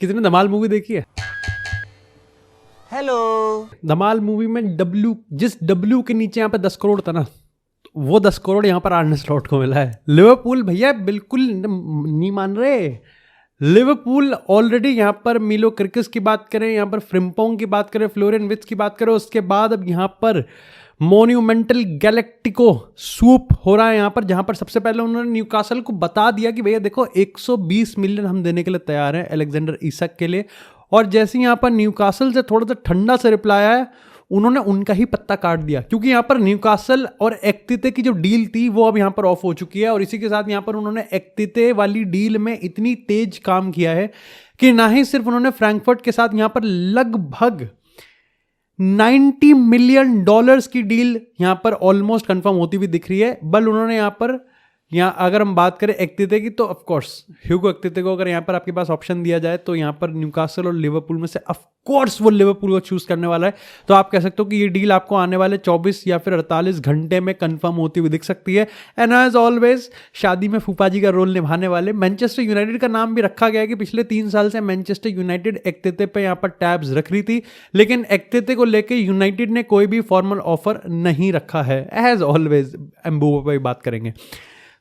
किसी ने धमाल मूवी देखी है? हेलो। धमाल मूवी में जिस डब्ल्यू के नीचे यहाँ पे 10 करोड़ था ना, वो 10 करोड़ यहाँ पर आर्ने स्लॉट को मिला है। लिवरपूल भैया बिल्कुल नहीं मान रहे। लिवरपूल ऑलरेडी यहाँ पर मिलो क्रिकिस की बात करें, यहाँ पर फ्रिम्पोंग की बात करें, फ्लोरियन विट्स की बात करें, उसके बाद अब यहाँ पर मोन्यूमेंटल गैलेक्टिको सूप हो रहा है यहाँ पर, जहाँ पर सबसे पहले उन्होंने न्यूकासल को बता दिया कि भैया देखो 120 मिलियन हम देने के लिए तैयार हैं अलेक्जेंडर इसक के लिए। और जैसे यहाँ पर न्यूकासल से थोड़ा सा ठंडा से रिप्लाई आया, उन्होंने उनका ही पत्ता काट दिया, क्योंकि यहाँ पर न्यूकासल और एक्तिते की जो डील थी वो अब यहाँ पर ऑफ हो चुकी है। और इसी के साथ यहाँ पर उन्होंने एक्तिते वाली डील में इतनी तेज काम किया है कि ना ही सिर्फ उन्होंने फ्रैंकफर्ट के साथ यहाँ पर लगभग $90 मिलियन की डील यहाँ पर ऑलमोस्ट कंफर्म होती हुई दिख रही है, बल उन्होंने यहाँ अगर हम बात करें एक्तिते की, तो ऑफ कोर्स ह्यूगो एक्तिते को अगर यहाँ पर आपके पास ऑप्शन दिया जाए तो यहाँ पर न्यूकासल और लिवरपूल में से ऑफ कोर्स वो लिवरपूल को चूज करने वाला है। तो आप कह सकते हो कि ये डील आपको आने वाले 24 या फिर 48 घंटे में कंफर्म होती हुई दिख सकती है। एंड एज ऑलवेज शादी में फूफा जी का रोल निभाने वाले मैनचेस्टर यूनाइटेड का नाम भी रखा गया है कि पिछले 3 साल से मैनचेस्टर यूनाइटेड एक्तिते पे यहाँ पर टैब्स रख रही थी, लेकिन एक्तिते को लेकर यूनाइटेड ने कोई भी फॉर्मल ऑफर नहीं रखा है। एज ऑलवेज एम्बूबा पर बात करेंगे।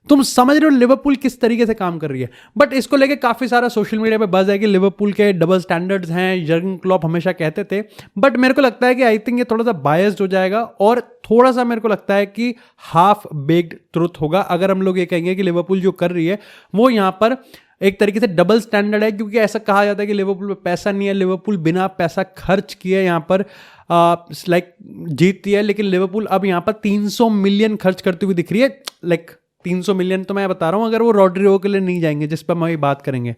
तुम समझ रहे हो लिवरपूल किस तरीके से काम कर रही है। बट इसको लेके काफी सारा सोशल मीडिया पे बज़ है कि लिवरपूल के डबल स्टैंडर्ड्स हैं, जर्गन क्लॉप हमेशा कहते थे। बट मेरे को लगता है कि आई थिंक ये थोड़ा सा बायस्ड हो जाएगा और थोड़ा सा मेरे को लगता है कि हाफ बेक्ड ट्रुथ होगा अगर हम लोग ये कहेंगे कि लिवरपूल जो कर रही है वो यहाँ पर एक तरीके से डबल स्टैंडर्ड है। क्योंकि ऐसा कहा जाता है कि लिवरपूल में पैसा नहीं है, लिवरपूल बिना पैसा खर्च किए यहाँ पर जीतती है, लेकिन लिवरपूल अब यहाँ पर 300 मिलियन खर्च करती हुई दिख रही है। 300 मिलियन तो मैं बता रहा हूं अगर वो रॉड्रिगो के लिए नहीं जाएंगे, जिस पर हम अभी बात करेंगे।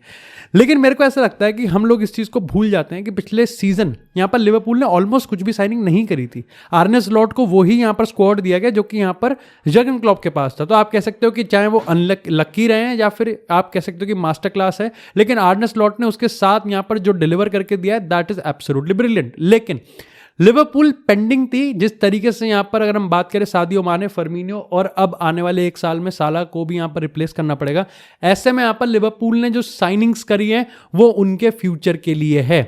लेकिन मेरे को ऐसा लगता है कि हम लोग इस चीज़ को भूल जाते हैं कि पिछले सीजन यहाँ पर लिवरपूल ने ऑलमोस्ट कुछ भी साइनिंग नहीं करी थी। आर्ने स्लॉट को वही यहाँ पर स्क्वाड दिया गया जो कि यहाँ पर जर्गन क्लॉप के पास था। तो आप कह सकते हो कि चाहे वो लकी रहे हैं या फिर आप कह सकते हो कि मास्टर क्लास है, लेकिन आर्ने स्लॉट ने उसके साथ यहाँ पर जो डिलीवर करके दिया है दैट इज एब्सोल्युटली ब्रिलियंट। लेकिन लिवरपूल पेंडिंग थी जिस तरीके से यहाँ पर अगर हम बात करें सादियो माने, फर्मिनियो और अब आने वाले 1 साल में साला को भी यहाँ पर रिप्लेस करना पड़ेगा। ऐसे में यहाँ पर लिवरपूल ने जो साइनिंग्स करी है वो उनके फ्यूचर के लिए है।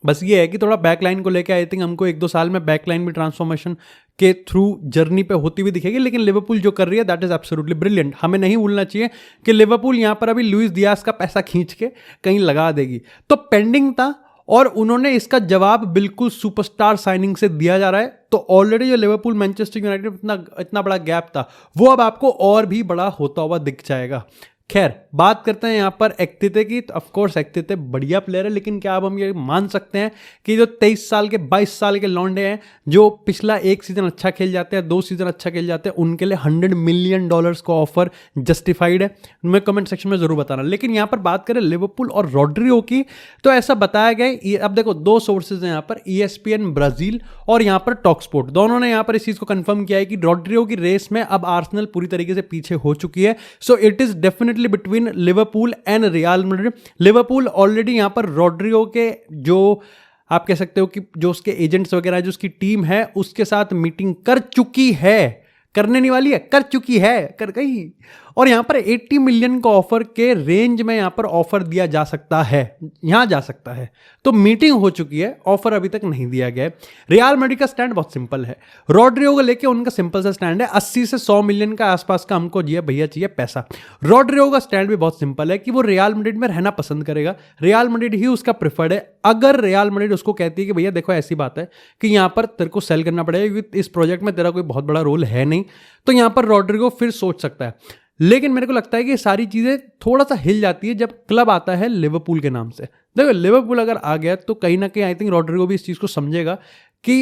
बस ये है कि थोड़ा बैकलाइन को लेकर आई थिंक हमको 1-2 साल में बैकलाइन भी ट्रांसफॉर्मेशन के थ्रू जर्नी पे होती हुई दिखेगी। लेकिन लिवरपूल जो कर रही है दैट इज एब्सोल्युटली ब्रिलियंट। हमें नहीं भूलना चाहिए कि लिवरपूल यहाँ पर अभी लुइस डियास का पैसा खींच के कहीं लगा देगी। तो पेंडिंग था और उन्होंने इसका जवाब बिल्कुल सुपरस्टार साइनिंग से दिया जा रहा है। तो ऑलरेडी जो लिवरपूल मैनचेस्टर यूनाइटेड इतना बड़ा गैप था वो अब आपको और भी बड़ा होता हुआ दिख जाएगा। खैर बात करते हैं यहाँ पर एक्तिते की। तो ऑफकोर्स एक्तिते बढ़िया प्लेयर है, लेकिन क्या अब हम ये मान सकते हैं कि जो 23 साल के 22 साल के लौंडे हैं जो पिछला 1 सीजन अच्छा खेल जाते हैं, 2 सीजन अच्छा खेल जाते हैं, उनके लिए $100 मिलियन का ऑफर जस्टिफाइड है? मैं कमेंट सेक्शन में जरूर बताना। लेकिन यहाँ पर बात करें लिवरपूल और रॉड्रिगो की, तो ऐसा बताया गया, अब देखो 2 सोर्सेज हैं यहाँ पर, ESPN ब्राजील और यहाँ पर टॉक स्पोर्ट, दोनों ने यहाँ पर इस चीज को कंफर्म किया है कि रॉड्रिगो की रेस में अब आर्सेनल पूरी तरीके से पीछे हो चुकी है। So it is definitely between Liverpool and real Madrid. Liverpool already यहां पर रॉड्रिगो के जो आप कह सकते हो कि जो उसके एजेंट्स वगैरह जो उसकी टीम है उसके साथ मीटिंग कर चुकी है, करने नहीं वाली है, कर चुकी है, कर गई। और यहां पर 80 मिलियन का ऑफर के रेंज में यहां पर ऑफर दिया जा सकता है, यहां जा सकता है। तो मीटिंग हो चुकी है, ऑफर अभी तक नहीं दिया गया है। रियल मैड्रिड का स्टैंड बहुत सिंपल है, रॉड्रिगो को लेके उनका सिंपल सा स्टैंड है, 80 से 100 मिलियन का आसपास का हमको भैया चाहिए पैसा। रॉड्रिगो का स्टैंड भी बहुत सिंपल है कि वो रियल मैड्रिड में रहना पसंद करेगा, रियल मैड्रिड ही उसका प्रिफर्ड है। अगर रियल मैड्रिड उसको कहती है कि भैया देखो ऐसी बात है कि यहां पर तेरे को सेल करना पड़ेगा क्योंकि इस प्रोजेक्ट में तेरा कोई बहुत बड़ा रोल है नहीं, तो यहां पर रॉड्रिगो फिर सोच सकता है। लेकिन मेरे को लगता है कि सारी चीजें थोड़ा सा हिल जाती है जब क्लब आता है लिवरपूल के नाम से। देखो लिवरपूल अगर आ गया तो कहीं ना कहीं आई थिंक रॉड्रिगो भी इस चीज को समझेगा कि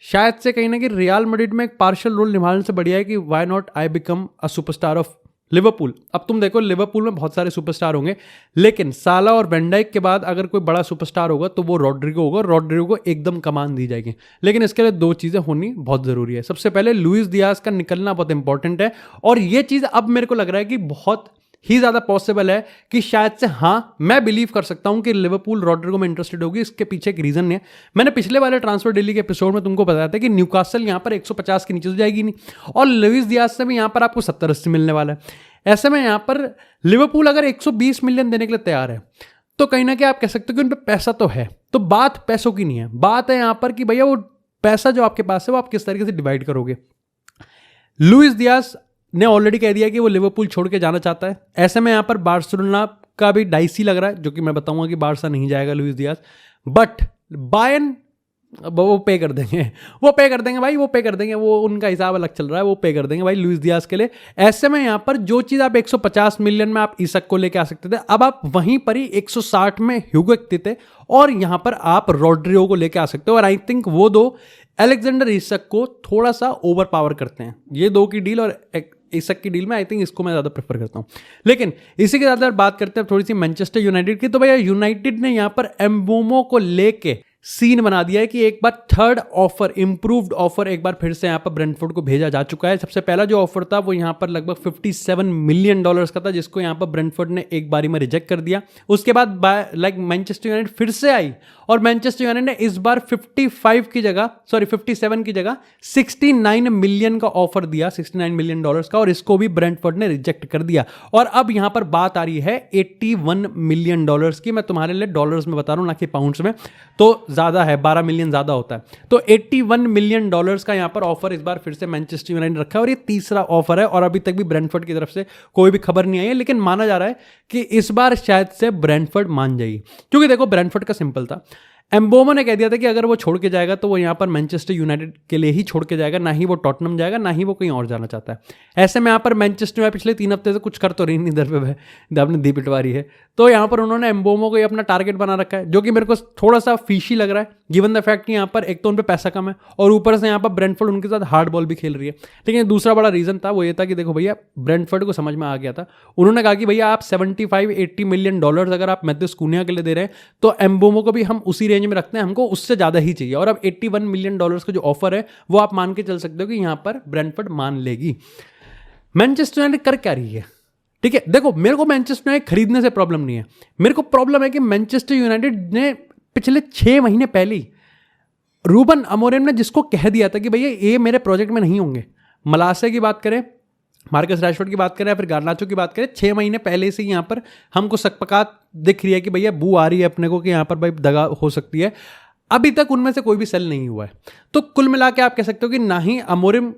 शायद से कहीं ना कहीं रियल मैड्रिड में एक पार्शियल रोल निभाने से बढ़िया है कि why not I become a superstar of Liverpool. अब तुम देखो लिवरपूल में बहुत सारे सुपरस्टार होंगे, लेकिन साला और वैन डाइक के बाद अगर कोई बड़ा सुपरस्टार होगा तो वो रॉड्रिगो होगा। रॉड्रिगो को एकदम कमान दी जाएगी, लेकिन इसके लिए 2 चीज़ें होनी बहुत ज़रूरी है। सबसे पहले लुइस डियास का निकलना बहुत इंपॉर्टेंट है, और ये चीज़ अब मेरे को लग रहा है कि बहुत ही ज़्यादा पॉसिबल है कि शायद से, हाँ मैं बिलीव कर सकता हूं कि लिवरपूल रॉड्रिगो में इंटरेस्टेड होगी। इसके पीछे एक रीज़न है, मैंने पिछले वाले ट्रांसफर डेली के एपिसोड में तुमको बताया था कि न्यूकासल यहां पर 150 के नीचे तो जाएगी नहीं, और लुइस डियास से भी यहां पर आपको 70-80 मिलने वाला है। ऐसे में यहां पर लिवरपूल अगर 120 मिलियन देने के लिए तैयार है तो कहीं ना कहीं आप कह सकते हो कि उन पे पैसा तो है। तो बात पैसों की नहीं है, बात है यहाँ पर कि भैया वो पैसा जो आपके पास है वो आप किस तरीके से डिवाइड करोगे। लुइस दियाज ने ऑलरेडी कह दिया कि वो लिवरपूल छोड़ के जाना चाहता है। ऐसे में यहाँ पर बार्सिलोना का भी डाइसी लग रहा है, जो कि मैं बताऊंगा कि बार्सा नहीं जाएगा लुइस दियाज, बट बायर्न वो पे कर देंगे, वो पे कर देंगे भाई, वो पे कर देंगे, वो उनका हिसाब अलग चल रहा है, वो पे कर देंगे भाई लुइस दियाज के लिए। ऐसे में यहाँ पर जो चीज़ आप 150 मिलियन में आप ईसक को लेके आ सकते थे, अब आप वहीं पर ही 160 में ह्यूगो थे और यहाँ पर आप रॉड्रिगो को लेके आ सकते हो। और आई थिंक वो दो अलेक्जेंडर ईसक को थोड़ा सा ओवर पावर करते हैं। ये दो की डील और ईसक की डील में आई थिंक इसको मैं ज़्यादा प्रेफर करता हूँ। लेकिन इसी के ज़्यादा बात करते हैं थोड़ी सी मैनचेस्टर यूनाइटेड की। तो भैया यूनाइटेड ने यहाँ पर एम्बोमो को लेके सीन बना दिया है कि एक बार थर्ड ऑफर, इंप्रूव्ड ऑफर एक बार फिर से यहाँ पर ब्रेंटफोर्ड को भेजा जा चुका है। सबसे पहला जो ऑफर था वो यहाँ पर लगभग $57 मिलियन का था, जिसको यहाँ पर ब्रेंटफोर्ड ने एक बारी में रिजेक्ट कर दिया। उसके बाद मैनचेस्टर यूनाइटेड फिर से आई और मैनचेस्टर यूनाइटेड ने इस बार 57 की जगह 69 मिलियन का ऑफर दिया, $69 मिलियन का, और इसको भी ब्रेंटफोर्ड ने रिजेक्ट कर दिया। और अब यहां पर बात आ रही है $81 मिलियन की। मैं तुम्हारे लिए डॉलर्स में बता रहा हूं, ना कि पाउंड्स में, तो ज्यादा है, 12 मिलियन ज्यादा होता है। तो $81 मिलियन का यहां पर ऑफर इस बार फिर से मैनचेस्टर यूनाइटेड रखा है और ये तीसरा ऑफर है। और अभी तक भी ब्रेंटफोर्ड की तरफ से कोई भी खबर नहीं आई है, लेकिन माना जा रहा है कि इस बार शायद से ब्रेंटफोर्ड मान जाएगी। क्योंकि देखो ब्रेंटफोर्ड का सिंपल था, एम्बोमो ने कह दिया था कि अगर वो छोड़ के जाएगा तो वो यहाँ पर मैनचेस्टर यूनाइटेड के लिए ही छोड़ के जाएगा, ना ही वो टॉटनहम जाएगा, ना ही वो कहीं और जाना चाहता है। ऐसे में यहाँ पर मैनचेस्टर में पिछले 3 हफ्ते से कुछ कर तो रही नहीं, इधर पे आपने दी पिटवारी है। तो यहाँ पर उन्होंने एम्बोमो को अपना टारगेट बना रखा है, जो कि मेरे को थोड़ा सा फीशी लग रहा है, गिवन द फैक्ट कि यहाँ पर एक तो उन पर पैसा कम है और ऊपर से यहाँ पर ब्रेंटफोर्ड उनके साथ हार्ड बॉल भी खेल रही है। लेकिन दूसरा बड़ा रीजन था वो ये था कि देखो भैया, ब्रेंटफोर्ड को समझ में आ गया था, उन्होंने कहा कि भैया आप 75-80 मिलियन अगर आप मैथ्यूस कुनिया के लिए दे रहे हैं तो एम्बोमो को भी हम उसी रेंज में रखते हैं, हमको उससे ज़्यादा ही चाहिए। और अब $81 मिलियन का जो ऑफर है वो आप मान के चल सकते हो कि यहाँ पर ब्रेंटफोर्ड मान लेगी। मैनचेस्टर यूनाइटेड कर क्या रही है? ठीक है, देखो मेरे को मैनचेस्टर यूनाइटेड खरीदने से प्रॉब्लम नहीं है, मेरे को प्रॉब्लम है कि मैनचेस्टर यूनाइटेड ने पिछले 6 महीने पहले ही रूबन अमोरिम ने जिसको कह दिया था कि भैया ये मेरे प्रोजेक्ट में नहीं होंगे, मलासे की बात करें, मार्कस रैशफोर्ड की बात करें या फिर गार्नाचो की बात करें, 6 महीने पहले से यहाँ पर हमको सकपकात दिख रही है कि भैया बू आ रही है अपने को कि यहाँ पर भाई दगा हो सकती है। अभी तक उनमें से कोई भी सेल नहीं हुआ है। तो कुल मिला के आप कह सकते हो कि ना ही अमोरिम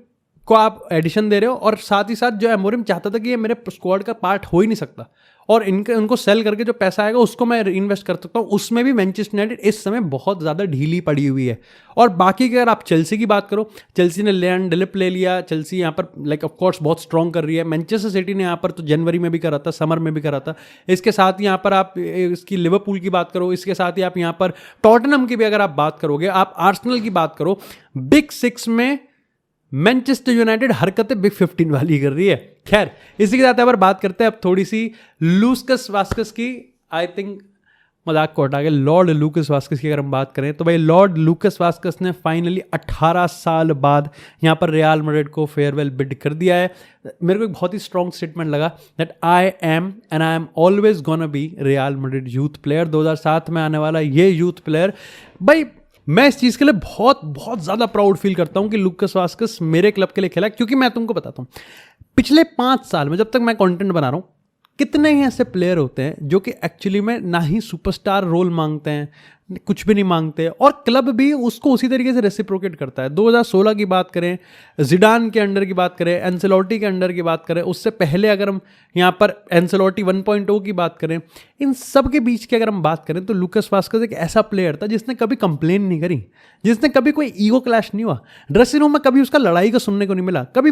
को आप एडिशन दे रहे हो और साथ ही साथ जो अमोरिम चाहता था कि ये मेरे स्क्वाड का पार्ट हो ही नहीं सकता और उनको सेल करके जो पैसा आएगा उसको मैं इन्वेस्ट कर सकता हूँ, उसमें भी मैनचेस्टर यूनाइटेड इस समय बहुत ज़्यादा ढीली पड़ी हुई है। और बाकी की अगर आप चेल्सी की बात करो, चेल्सी ने लेन डेलिप ले लिया, चेल्सी यहाँ पर ऑफ कोर्स बहुत स्ट्रॉन्ग कर रही है। मैनचेस्टर सिटी ने यहाँ पर तो जनवरी में भी करा था, समर में भी करा था। इसके साथ यहाँ पर आप इसकी लिवरपूल की बात करो, इसके साथ ही आप यहाँ पर टॉटनहम की भी अगर आप बात करोगे, आप आर्सेनल की बात करो, बिग 6 में मैनचेस्टर यूनाइटेड हरकतें बिग 15 वाली कर रही है। खैर इसी के साथ अगर बात करते हैं अब थोड़ी सी लूकास वास्केस की, आई थिंक मजाक को हटा के लॉर्ड लूकास वास्केस की अगर हम बात करें तो भाई लॉर्ड लूकास वास्केस ने फाइनली 18 साल बाद यहाँ पर रियल मैड्रिड को फेयरवेल बिड कर दिया है। मेरे को एक बहुत ही स्ट्रॉन्ग स्टेटमेंट लगा that I am always gonna be real Madrid youth player. 2007 में आने वाला ये यूथ प्लेयर, भाई मैं इस चीज़ के लिए बहुत बहुत ज़्यादा प्राउड फील करता हूँ कि लूकास वास्केस मेरे क्लब के लिए खेला, क्योंकि मैं तुमको बताता हूँ पिछले 5 साल में जब तक मैं कंटेंट बना रहा हूँ कितने ही ऐसे प्लेयर होते हैं जो कि एक्चुअली में ना ही सुपरस्टार रोल मांगते हैं, कुछ भी नहीं मांगते, और क्लब भी उसको उसी तरीके से रेसिप्रोकेट करता है। 2016 की बात करें, जिडान के अंडर की बात करें, एंसेलोटी के अंडर की बात करें, उससे पहले अगर हम यहाँ पर एंसेलोटी 1.0 की बात करें, इन सब के बीच की अगर हम बात करें तो लूकास वास्केस एक ऐसा प्लेयर था जिसने कभी कंप्लेन नहीं करी, जिसने कभी कोई ईगो क्लैश नहीं हुआ, ड्रेसिंग रूम में कभी उसका लड़ाई का सुनने को नहीं मिला, कभी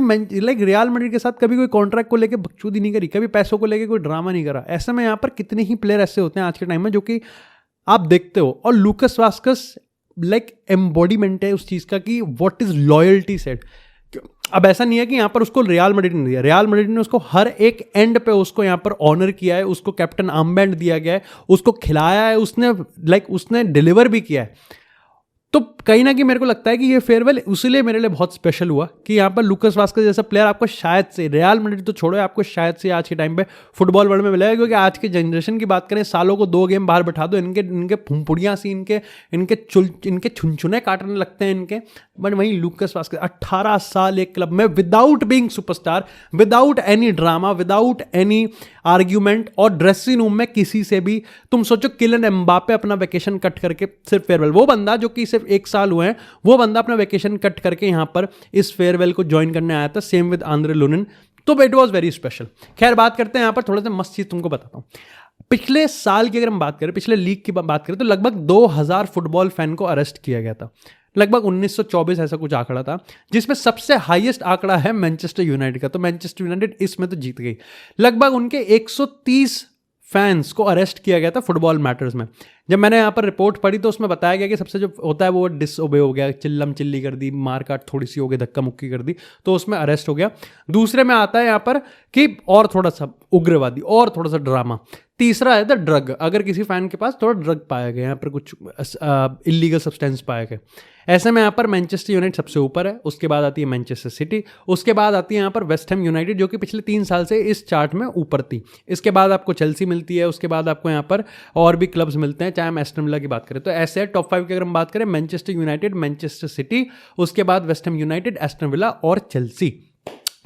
रियल मैड्रिड के साथ कभी कोई कॉन्ट्रैक्ट को लेकर बकचोदी नहीं करी, कभी पैसों को लेकर कोई ड्रामा नहीं करा। ऐसे में यहाँ पर कितने ही प्लेयर ऐसे होते हैं आज के टाइम में जो कि आप देखते हो, और लूकास वास्केस एम्बॉडीमेंट है उस चीज़ का कि व्हाट इज लॉयल्टी सेट। अब ऐसा नहीं है कि यहाँ पर उसको रियल मैड्रिड ने दिया, रियल मैड्रिड ने उसको हर एक एंड पे उसको यहाँ पर ऑनर किया है, उसको कैप्टन आर्मबैंड दिया गया है, उसको खिलाया है, उसने डिलीवर भी किया है। तो कहीं ना कहीं मेरे को लगता है कि ये फेयरवेल उसलिए मेरे लिए बहुत स्पेशल हुआ कि यहाँ पर लूकास वास्केस जैसा प्लेयर आपको शायद से, रियल मैड्रिड तो छोड़ो, आपको शायद से आज के टाइम पे फुटबॉल वर्ल्ड में मिलेगा। क्योंकि आज के जनरेशन की बात करें, सालों को 2 गेम बाहर बैठा दो, इनके फुंपुड़ियाँ सी, इनके छुनछुने काटने लगते हैं इनके, बट वहीं लूकस वास्केज 18 साल एक क्लब में without being superstar, without any drama, without any argument, और ड्रेसिंग रूम में किसी से भी, तुम सोचो किलियन एम्बापे अपना वेकेशन कट करके सिर्फ फेयरवेल, वो बंदा जो कि सिर्फ 1 साल हुए हैं, वो बंदा अपना वेकेशन कट करके यहाँ पर इस फेयरवेल को ज्वाइन करने आया था, सेम विद आंद्रे लुनिन, तो इट वॉज वेरी स्पेशल। खैर बात करते हैं यहाँ पर थोड़ा सा मस्त चीज तुमको बताता हूँ। पिछले साल की अगर हम बात करें, पिछले लीग की बात करें, तो लगभग 2000 फुटबॉल फैन को अरेस्ट किया गया था, लगभग 1924 ऐसा कुछ आंकड़ा था, जिसमें सबसे हाईएस्ट आंकड़ा है मैनचेस्टर यूनाइटेड का। तो मैनचेस्टर यूनाइटेड इसमें तो जीत गई। लगभग उनके 130 फैंस को अरेस्ट किया गया था फुटबॉल मैटर्स में। जब मैंने यहाँ पर रिपोर्ट पढ़ी तो उसमें बताया गया कि सबसे जो होता है वो डिसओबे हो गया, चिल्लम चिल्ली कर दी, मारकाट थोड़ी सी हो गई, धक्का मुक्की कर दी, तो उसमें अरेस्ट हो गया। दूसरे में आता है यहाँ पर कि और थोड़ा सा उग्रवादी और थोड़ा सा ड्रामा। तीसरा है द ड्रग, अगर किसी फैन के पास थोड़ा ड्रग पाया गया, यहाँ पर कुछ इलीगल सब्सटेंस पाया गया। ऐसे में यहाँ पर मैनचेस्टर यूनाइटेड सबसे ऊपर है, उसके बाद आती है मैनचेस्टर सिटी, उसके बाद आती है यहाँ पर वेस्ट हैम यूनाइटेड जो कि पिछले 3 साल से इस चार्ट में ऊपर थी। इसके बाद आपको चेल्सी मिलती है, उसके बाद आपको यहाँ पर और भी क्लब्स मिलते हैं, चाहे हम एस्टन विला की बात करें। तो ऐसे है टॉप 5 की अगर हम बात करें, मैनचेस्टर यूनाइटेड, मैनचेस्टर सिटी, उसके बाद West Ham United, Aston villa और चेल्सी।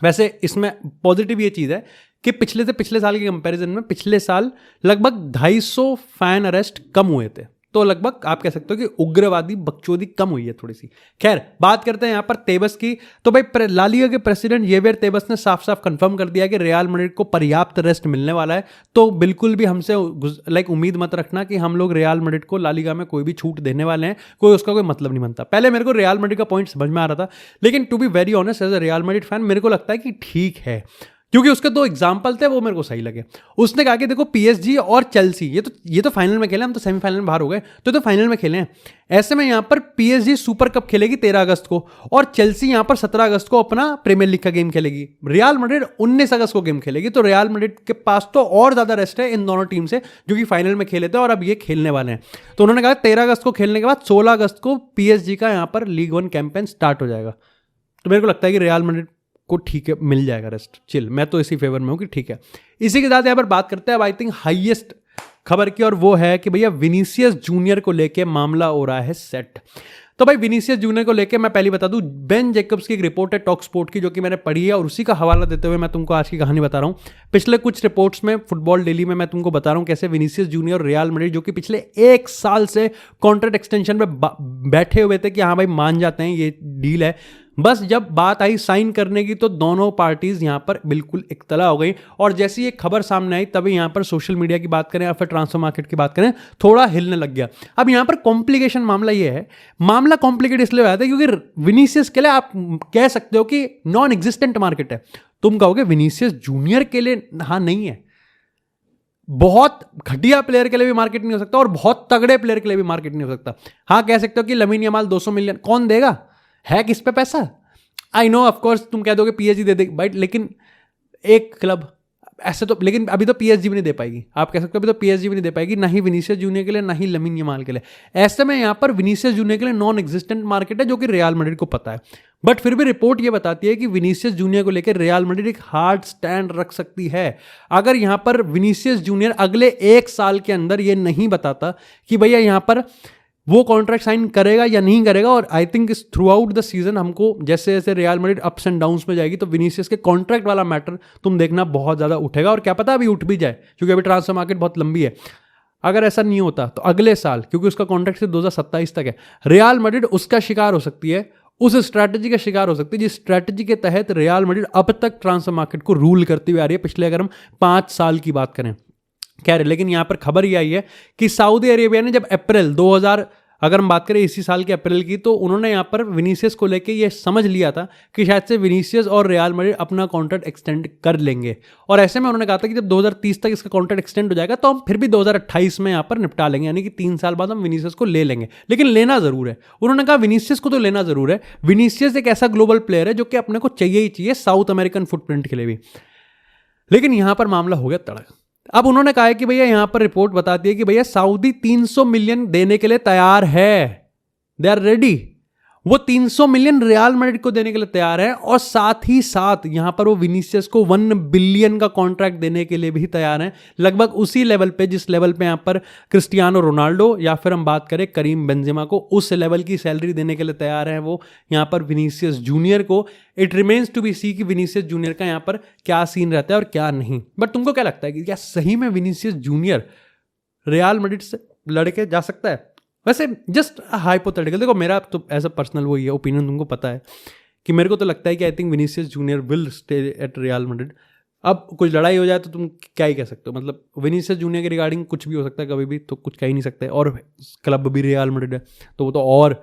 वैसे इसमें पॉजिटिव ये चीज़ है कि पिछले से पिछले साल के कंपैरिजन में पिछले साल लगभग 250 फैन अरेस्ट कम हुए थे, तो लगभग आप कह सकते हो कि उग्रवादी बकचोदी कम हुई है थोड़ी सी। खैर बात करते हैं यहाँ पर तेबस की। तो भाई ला लीगा के प्रेसिडेंट येवियर तेबस ने साफ साफ कंफर्म कर दिया कि रियल मैड्रिड को पर्याप्त रेस्ट मिलने वाला है। तो बिल्कुल भी हमसे उम्मीद मत रखना कि हम लोग रियल मैड्रिड को ला लीगा में कोई भी छूट देने वाले हैं, कोई उसका कोई मतलब नहीं बनता। पहले मेरे को रियल मैड्रिड का पॉइंट समझ में आ रहा था, लेकिन to be very honest as a Real Madrid fan मेरे को लगता है कि ठीक है, क्योंकि उसके 2 एग्जाम्पल थे वो मेरे को सही लगे। उसने कहा कि देखो पीएसजी और चेल्सी ये तो फाइनल में खेले, हम तो सेमीफाइनल में बाहर हो गए, तो फाइनल में खेले हैं। ऐसे में यहाँ पर पीएसजी सुपर कप खेलेगी 13 अगस्त को, और चेल्सी यहाँ पर 17 अगस्त को अपना प्रीमियर लीग का गेम खेलेगी। रियल मैड्रिड 19 अगस्त को गेम खेलेगी। तो रियल मैड्रिड के पास तो और ज्यादा रेस्ट है इन दोनों टीम से, जो कि फाइनल में खेले थे और अब ये खेलने वाले हैं। तो उन्होंने कहा 13 अगस्त को खेलने के बाद 16 अगस्त को पीएसजी का यहाँ पर लीग 1 कैंपेन स्टार्ट हो जाएगा। तो मेरे को लगता है कि रियल मैड्रिड को ठीक है, मिल जाएगा रेस्ट, चिल। मैं तो इसी फेवर में हूँ कि ठीक है। इसी के साथ यहाँ पर बात करते हैं अब आई थिंक हाईएस्ट खबर की, और वो है कि भैया विनीसियस जूनियर को लेके मामला हो रहा है सेट। तो भाई विनीसियस जूनियर को लेके मैं पहले बता दूं, बेन जैकब्स की एक रिपोर्ट है टॉक स्पोर्ट की जो कि मैंने पढ़ी है, और उसी का हवाला देते हुए मैं तुमको आज की कहानी बता रहा हूं। पिछले कुछ रिपोर्ट्स में फुटबॉल डेली में मैं तुमको बता रहा हूं कैसे विनीसियस जूनियर और रियल मैड्रिड जो कि पिछले 1 साल से कॉन्ट्रैक्ट एक्सटेंशन पे बैठे हुए थे कि हाँ भाई मान जाते हैं ये डील है, बस जब बात आई साइन करने की तो दोनों पार्टीज यहां पर बिल्कुल इख्तला हो गई। और जैसी ये खबर सामने आई तभी यहां पर सोशल मीडिया की बात करें या फिर ट्रांसफर मार्केट की बात करें, थोड़ा हिलने लग गया। अब यहां पर कॉम्प्लिकेशन मामला ये है, मामला कॉम्प्लिकेट इसलिए हो जाता है क्योंकि विनीसियस के लिए आप कह सकते हो कि नॉन एग्जिस्टेंट मार्केट है। तुम कहोगे विनीसियस जूनियर के लिए, हाँ नहीं है, बहुत घटिया प्लेयर के लिए भी मार्केट नहीं हो सकता और बहुत तगड़े प्लेयर के लिए भी मार्केट नहीं हो सकता। हाँ कह सकते हो कि लमीन यमाल 200 मिलियन कौन देगा, है किस पे पैसा। आई नो ऑफ कोर्स तुम कह दोगे पीएसजी दे देगी, बट लेकिन एक क्लब ऐसे तो, लेकिन अभी तो पीएसजी भी नहीं दे पाएगी। आप कह सकते हो अभी तो पीएसजी भी नहीं दे पाएगी, ना ही विनीसियस जूनियर के लिए ना ही लमीन यमाल के लिए। ऐसे में यहाँ पर विनीसियस जूनियर के लिए नॉन एग्जिस्टेंट मार्केट है जो कि रियल मैड्रिड को पता है। बट फिर भी रिपोर्ट ये बताती है कि विनीसियस जूनियर को लेकर रियल मैड्रिड एक हार्ड स्टैंड रख सकती है। अगर यहाँ पर विनीसियस जूनियर अगले 1 साल के अंदर ये नहीं बताता कि भैया यहाँ पर वो कॉन्ट्रैक्ट साइन करेगा या नहीं करेगा, और आई थिंक इस थ्रू आउट द सीजन हमको जैसे जैसे real Madrid ups and downs में जाएगी तो विनीसियस के कॉन्ट्रैक्ट वाला मैटर तुम देखना बहुत ज़्यादा उठेगा। और क्या पता अभी उठ भी जाए, क्योंकि अभी ट्रांसफर मार्केट बहुत लंबी है। अगर ऐसा नहीं होता तो अगले साल, क्योंकि उसका कॉन्ट्रैक्ट सिर्फ 2027 तक है, रियल मैड्रिड उसका शिकार हो सकती है, उस स्ट्रैटेजी का शिकार हो सकती है जिस स्ट्रैटेजी के तहत रियल मैड्रिड अब तक ट्रांसफर मार्केट को रूल करती हुई आ रही है पिछले अगर हम 5 साल की बात करें। खैर लेकिन यहाँ पर खबर ये आई है कि सऊदी अरेबिया ने जब अप्रैल 2000 अगर हम बात करें इसी साल के अप्रैल की, तो उन्होंने यहाँ पर विनीसियस को लेके ये समझ लिया था कि शायद से विनीसियस और रियल मैड्रिड अपना कॉन्ट्रैक्ट एक्सटेंड कर लेंगे। और ऐसे में उन्होंने कहा था कि जब 2030 तक इसका कॉन्ट्रैक्ट एक्सटेंड हो जाएगा तो हम फिर भी 2028 में यहाँ पर निपटा लेंगे, यानी कि 3 साल बाद हम विनीसियस को ले लेंगे। लेकिन लेना जरूर है, उन्होंने कहा विनीसियस को तो लेना जरूर है। विनीसियस एक ऐसा ग्लोबल प्लेयर है जो कि अपने को चाहिए ही चाहिए, साउथ अमेरिकन फुटप्रिंट के लिए भी। लेकिन यहाँ पर मामला हो गया तड़क। अब उन्होंने कहा है कि भैया यहाँ पर रिपोर्ट बताती है कि भैया सऊदी 300 मिलियन देने के लिए तैयार है, दे आर रेडी। वो 300 मिलियन रियल मैड्रिड को देने के लिए तैयार है, और साथ ही साथ यहां पर वो विनीसियस को 1 बिलियन का कॉन्ट्रैक्ट देने के लिए भी तैयार है, लगभग उसी लेवल पे जिस लेवल पे यहां पर क्रिस्टियानो रोनाल्डो या फिर हम बात करें करीम बेंजेमा को, उस लेवल की सैलरी देने के लिए तैयार है वो यहां पर विनीसियस जूनियर को। It remains to be see कि विनीसियस जूनियर का यहां पर क्या सीन रहता है और क्या नहीं। बट तुमको क्या लगता है कि क्या सही में विनीसियस जूनियर रियल मैड्रिड से लड़के जा सकता है? वैसे जस्ट हाइपोथेटिकल, देखो मेरा तो एज अ पर्सनल वो ये ओपिनियन तुमको पता है कि मेरे को तो लगता है कि I think Vinicius junior will stay at real Madrid. अब कुछ लड़ाई हो जाए तो तुम क्या ही कह सकते हो, मतलब विनीसियस जूनियर के रिगार्डिंग कुछ भी हो सकता है कभी भी, तो कुछ कह ही नहीं सकते। और क्लब भी रियल मैड्रिड है तो वो तो और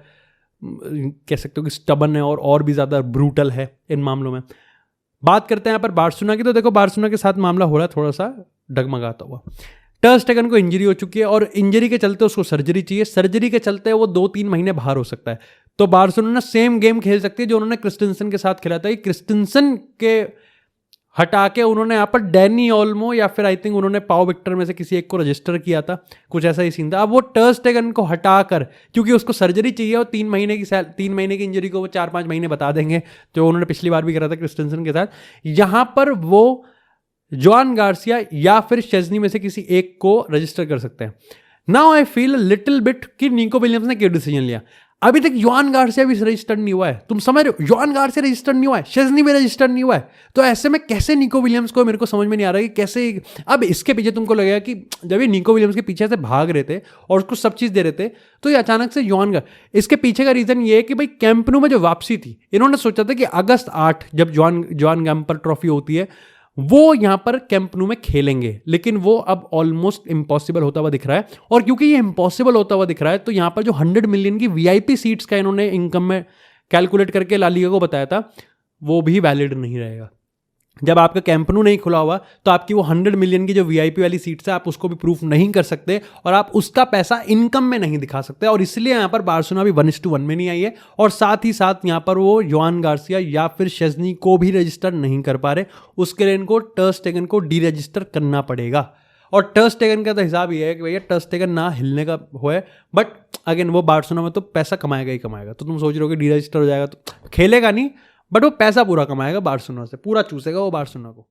कह सकते हो कि स्टबन है और भी ज़्यादा ब्रूटल है इन मामलों में। बात करते हैं यहाँ पर बार्सिलोना की, तो देखो बार्सिलोना के साथ मामला हो रहा है थोड़ा सा डगमगाता हुआ। टर स्टेगन को इंजरी हो चुकी है और इंजरी के चलते उसको सर्जरी चाहिए, सर्जरी के चलते वो 2-3 महीने बाहर हो सकता है। तो बार्सिलोना सेम गेम खेल सकती है जो उन्होंने क्रिस्टेंसन के साथ खेला था, कि क्रिस्टेंसन के हटा के उन्होंने यहाँ पर डैनी ओल्मो या फिर आई थिंक उन्होंने पाओ विक्टर में से किसी एक को रजिस्टर किया था, कुछ ऐसा ही सीन था। अब वो टर स्टेगन को हटाकर, क्योंकि उसको सर्जरी चाहिए और 3 महीने की इंजरी को वो 4-5 महीने बता देंगे, जो उन्होंने पिछली बार भी करा था क्रिस्टेंसन के साथ, यहाँ पर वो जॉन गार्सिया या फिर शेज़नी में से किसी एक को रजिस्टर कर सकते हैं। Now I feel little bit कि निको विलियम्स ने क्या डिसीजन लिया। अभी तक जॉन गार्सिया भी रजिस्टर्ड नहीं हुआ है, तुम समझ रहे हो, जॉन गार्सिया रजिस्टर्ड नहीं हुआ है, शेज़नी भी रजिस्टर्ड नहीं हुआ है। तो ऐसे में कैसे निको विलियम्स को, मेरे को समझ में नहीं आ रहा है कि कैसे। अब इसके पीछे तुमको लगेगा कि जब ये निको विलियम्स के पीछे से भाग रहे थे और उसको सब चीज़ दे रहे थे, तो ये अचानक से इसके पीछे का रीज़न ये है कि भाई कैंप न्यू में जो वापसी थी, इन्होंने सोचा था कि अगस्त 8 जब जॉन गैम्पर ट्रॉफी होती है वो यहां पर कैंप न्यू में खेलेंगे, लेकिन वो अब ऑलमोस्ट इम्पॉसिबल होता हुआ दिख रहा है। और क्योंकि ये इम्पॉसिबल होता हुआ दिख रहा है, तो यहां पर जो 100 मिलियन की वीआईपी सीट्स का इन्होंने इनकम में कैलकुलेट करके ला लीगा को बताया था, वो भी वैलिड नहीं रहेगा। जब आपका कैंप न्यू नहीं खुला हुआ तो आपकी वो 100 मिलियन की जो वीआईपी वाली सीट्स है, आप उसको भी प्रूफ नहीं कर सकते और आप उसका पैसा इनकम में नहीं दिखा सकते। और इसलिए यहाँ पर बार्सिलोना भी 1:1 में नहीं आई है, और साथ ही साथ यहाँ पर वो जॉन गार्सिया या फिर शेज़नी को भी रजिस्टर नहीं कर पा रहे। उसके लिए इनको टर स्टेगन को डी रजिस्टर करना पड़ेगा। और टर स्टेगन का तो हिसाब ये है कि भैया टर स्टेगन ना हिलने का हो है, बट अगेन वो बार्सिलोना में तो पैसा कमाएगा ही कमाएगा। तो तुम सोच रहे हो कि डी रजिस्टर हो जाएगा तो खेलेगा नहीं, बट वो पैसा पूरा कमाएगा बार्सिलोना से, पूरा चूसेगा वो बार्सिलोना को।